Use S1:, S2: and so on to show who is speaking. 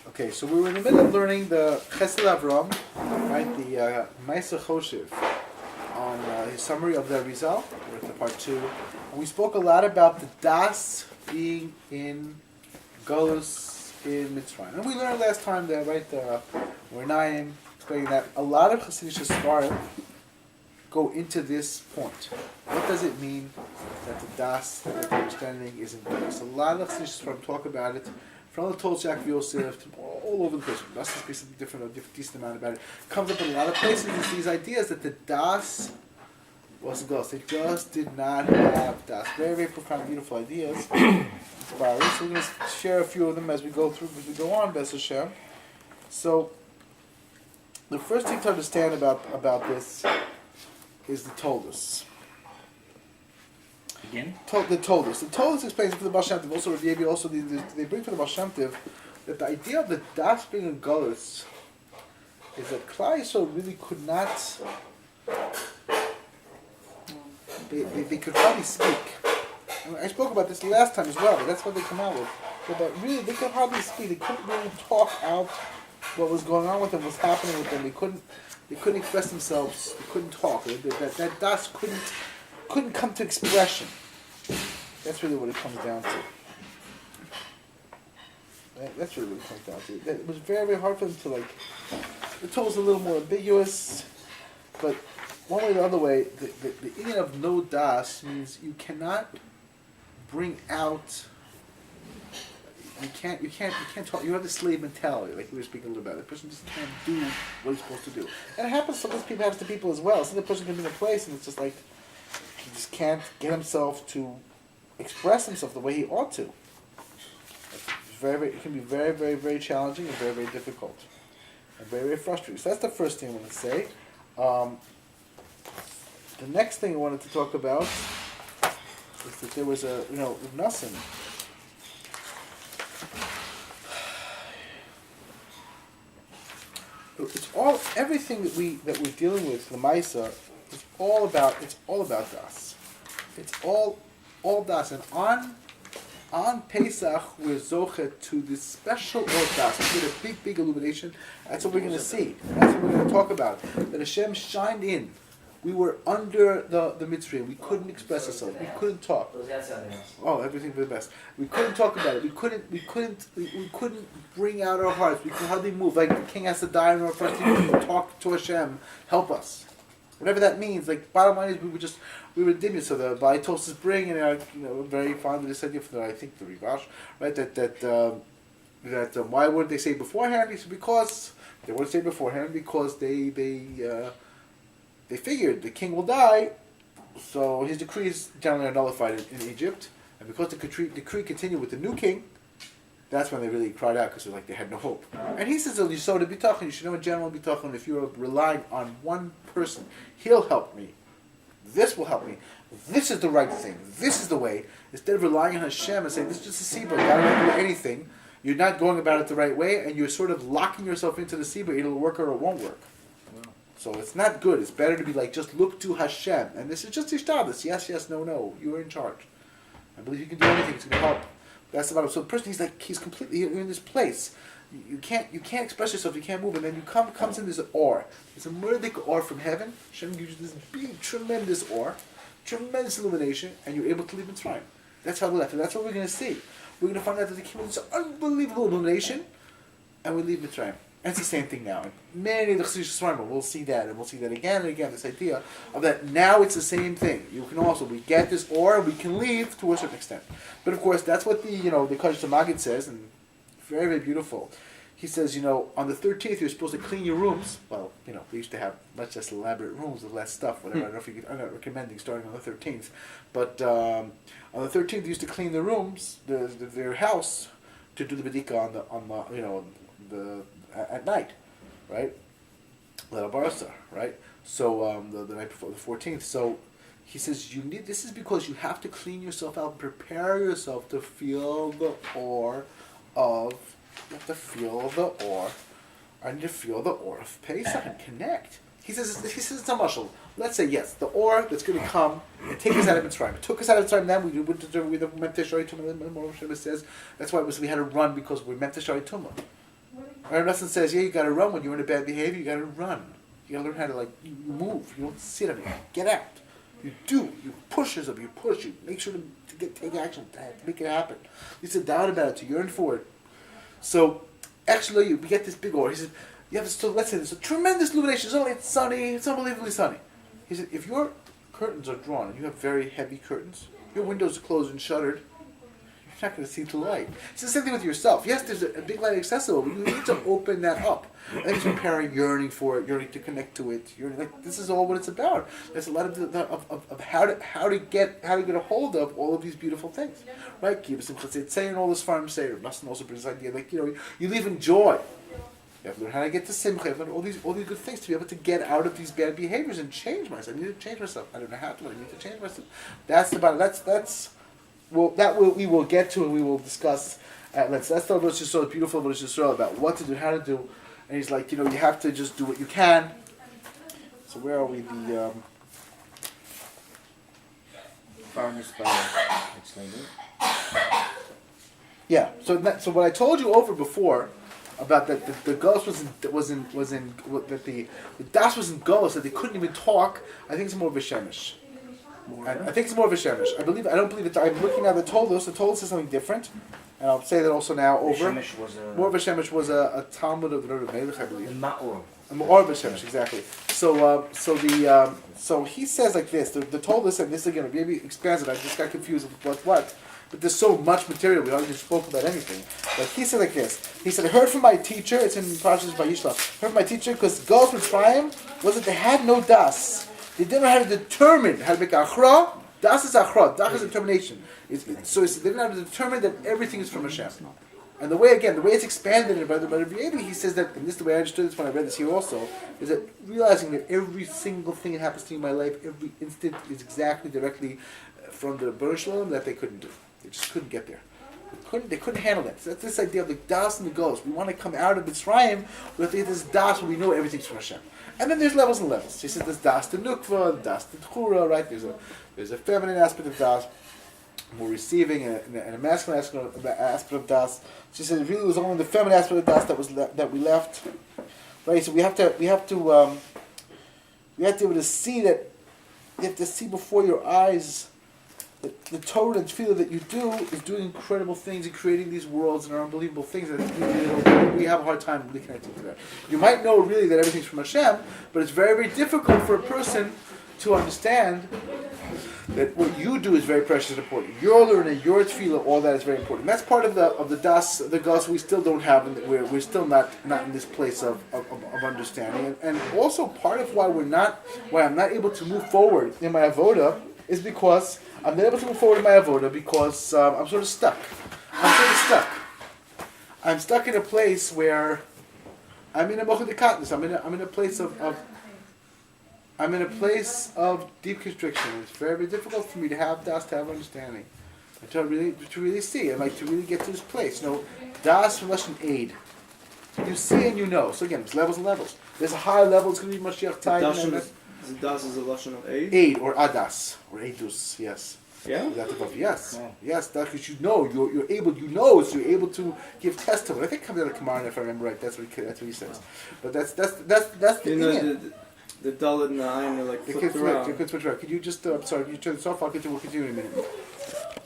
S1: Okay, so we were in the middle of learning the chosev-Arizal, right? The maseh chosev on his summary of the Arizal. We're at the part 2, and we spoke a lot about the das being in Golus in Mitzrayim, and we learned last time that we're Naim explaining that a lot of Hasidic Svarim go into this point. What does it mean that the das, that the understanding is in Golus? A lot of Hasidic Svarim talk about it. From the chosev-Arizal to all over the place. That's just basically different, a decent amount about it. Comes up in a lot of places. It's these ideas that the das was Golus. They just did not have das. Very, very profound, beautiful ideas. So we're going to share a few of them as we go on, B'ez Hashem. So the first thing to understand about this is the Toldos.
S2: Again?
S1: The Toldos. The Toldos explains for the Baal Shem Tov, also Rav Yevi, also they bring for the Baal Shem Tov that the idea of the das being in Golus is that Klal Yisrael really could not. They could hardly speak. I spoke about this last time as well, but that's what they come out with. But really, they could hardly speak. They couldn't really talk out what was going on with them, what's happening with them. They couldn't express themselves. They couldn't talk. That das couldn't come to expression. That's really what it comes down to. That's really what it comes down to. It was very, very hard for them to the Torah was a little more ambiguous, but one way or the other way, the idea of no das means you cannot bring out. You can't talk. You have the slave mentality, like we were speaking a little about. The person just can't do what he's supposed to do, and it happens. Sometimes people happens to people as well. So the person can be in a place, and it's just like he just can't get himself to express himself the way he ought to. It can be very, very, very challenging and very, very difficult, and very, very frustrating. So that's the first thing I want to say. The next thing I wanted to talk about is that there was Rav Nassim. It's everything that we're dealing with, the Maisa, is all about das. It's all das, and on Pesach we're zochet to this special das. We get a big illumination. That's what we're going to see. That's what we're going to talk about. That Hashem shined in. We were under the Mitzrayim. We couldn't express ourselves. We couldn't talk. Oh, everything for the best. We couldn't talk about it. We couldn't bring out our hearts. We could hardly move. Like the king has to die in order for us to talk to Hashem. Help us. Whatever that means. Like bottom line is we were dimmed. So the Baitoses bring, and very fond of this idea from I think the Rivash, right? That why wouldn't they say beforehand? It's because they wouldn't say beforehand because they figured the king will die, so his decrees generally are nullified in Egypt, and because the decree continued with the new king, that's when they really cried out because they had no hope. And he says, you should know in general bitachon, if you're relying on one person, he'll help me. This will help me. This is the right thing. This is the way. Instead of relying on Hashem and saying, this is just a seabird, God won't do anything, you're not going about it the right way, and you're sort of locking yourself into the seabird. It'll work or it won't work. So it's not good. It's better to be just look to Hashem. And this is just Ishtadus. Yes, no. You are in charge. I believe you can do anything. It's going to help. That's about it. So the person, he's completely, you're in this place. You can't express yourself. You can't move. And then comes in this or. It's a murdik or from heaven. Hashem gives you this big, tremendous or. Tremendous illumination. And you're able to leave Mitzrayim. That's how they left. And that's what we're going to see. We're going to find out that they came with this unbelievable illumination. And we leave Mitzrayim. And it's the same thing now. Many of the Chassidish Svarim, we'll see that, and we'll see that again and again, this idea of that now it's the same thing. We get this or we can leave to a certain extent. But of course, that's what the Kodesh Magid says, and very, very beautiful. He says, on the 13th, you're supposed to clean your rooms. Well, we used to have much less elaborate rooms with less stuff, whatever. I'm not recommending starting on the 13th. But on the 13th, they used to clean the rooms, their house, to do the Bedika at night, right? Leil Barasa, right? So the night before the 14th. So he says this is because you have to clean yourself out, and prepare yourself to feel the or of. You have to feel the or. I need to feel the or of Pesach and connect. He says it's a muscle. Let's say yes, the or that's going to come and take us out of Mitzrayim. It took us out of Mitzrayim. Then we went to Shari Tumah. The Moram Shema says that's why we had to run because we meant to Shari Tumah.
S3: What
S1: Our lesson says, yeah, you got to run when you're in a bad behavior. You got to run. You got to learn how to you move. You don't sit on it. Get out. You do. You push yourself. You push. You make sure to take action to make it happen. You sit down about it. To yearn for it. So actually, we get this big order. He said, you have to. Let's say there's a tremendous illumination. It's sunny. It's unbelievably sunny. He said, if your curtains are drawn and you have very heavy curtains, your windows are closed and shuttered, you're not going to see the light. It's the same thing with yourself. Yes, there's a big light accessible, but you need to open that up. And it's preparing, yearning for it, yearning to connect to it. This is all what it's about. There's a lot of how to get a hold of all of these beautiful things, right? Saying all this farm say, Rustin also brings this idea you live in joy. You have to learn how to get to simcha. You have to learn all these good things to be able to get out of these bad behaviors and change myself. I need to change myself. I don't know how to. I need to change myself. That's about it. We will get to and we will discuss at length. That's the Rosh Yisrael, beautiful Rosh Yisrael about what to do, how to do. And he's like, you have to just do what you can. So where are we? The
S2: farmers explained it.
S1: Yeah. So what I told you over before about that the Gauss that the Das was in Gauss, that they couldn't even talk. I think it's more of a Shemesh. I think it's more of a Shemesh. I don't believe it. I'm looking at the Toldos. The Toldos is something different. And I'll say that also now over. More of a Shemesh was a Talmud of the Rebbe Melech, I believe.
S2: The Ma'or.
S1: More of a Shemesh, exactly. So he says like this. The Toldos, and this again maybe expands it. I just got confused with what. But there's so much material. We already spoke about anything. But he said like this. He said, I heard from my teacher. It's in Parshas Vayishlach. Heard from my teacher because Gauss Mitzrayim was that they had no das. They didn't know how to determine how to make achra. Das is achra. Das is determination. So they didn't know how to determine that everything is from Hashem. And the way it's expanded by the Rebbe, he says that, and this is the way I understood this when I read this here also, is that realizing that every single thing that happens to you in my life, every instant is exactly directly from the Baruch Shalom that they couldn't do. They just couldn't get there. They couldn't handle that. So that's this idea of the das and the ghost. We want to come out of Mitzrayim with this das where we know everything's from Hashem. And then there's levels and levels. She said there's das to nukva, das to tchura, right? There's a feminine aspect of das, more receiving, and a masculine aspect of das. She said it really was only the feminine aspect of das that we left, right? So we have to be able to see that. You have to see before your eyes that the Torah and Tefillah that you do is doing incredible things and creating these worlds and unbelievable things that we have a hard time really connecting to that. You might know really that everything's from Hashem, but it's very, very difficult for a person to understand that what you do is very precious and important. Your learning, your tefillah, all that is very important. And that's part of the das, the gas we still don't have, and we're still not in this place of understanding. And also part of why I'm not able to move forward in my avoda is because I'm not able to move forward in my avoda because I'm sort of stuck. I'm stuck in a place where I'm in a mochadikatnus. I'm in a place I'm in a place of deep constriction. It's very, very difficult for me to have das, to have understanding, and to really see, and to really get to this place. Das from Lashon aid. You see and you know. So again, there's levels and levels. There's a high level. It's going to be Mashiach time.
S3: The das is a lashon of aid.
S1: Aid or adas or aidus. Yes.
S3: Yeah.
S1: Yes.
S3: Wow.
S1: Yes. That's because you're able. So you're able to give testimony. I think it comes out of Kamar, if I remember right. That's what he says. But that's the thing.
S3: The Dalit and the Ayin are like flipped around.
S1: Could you just? I'm sorry. You turn this off. We'll continue in a minute.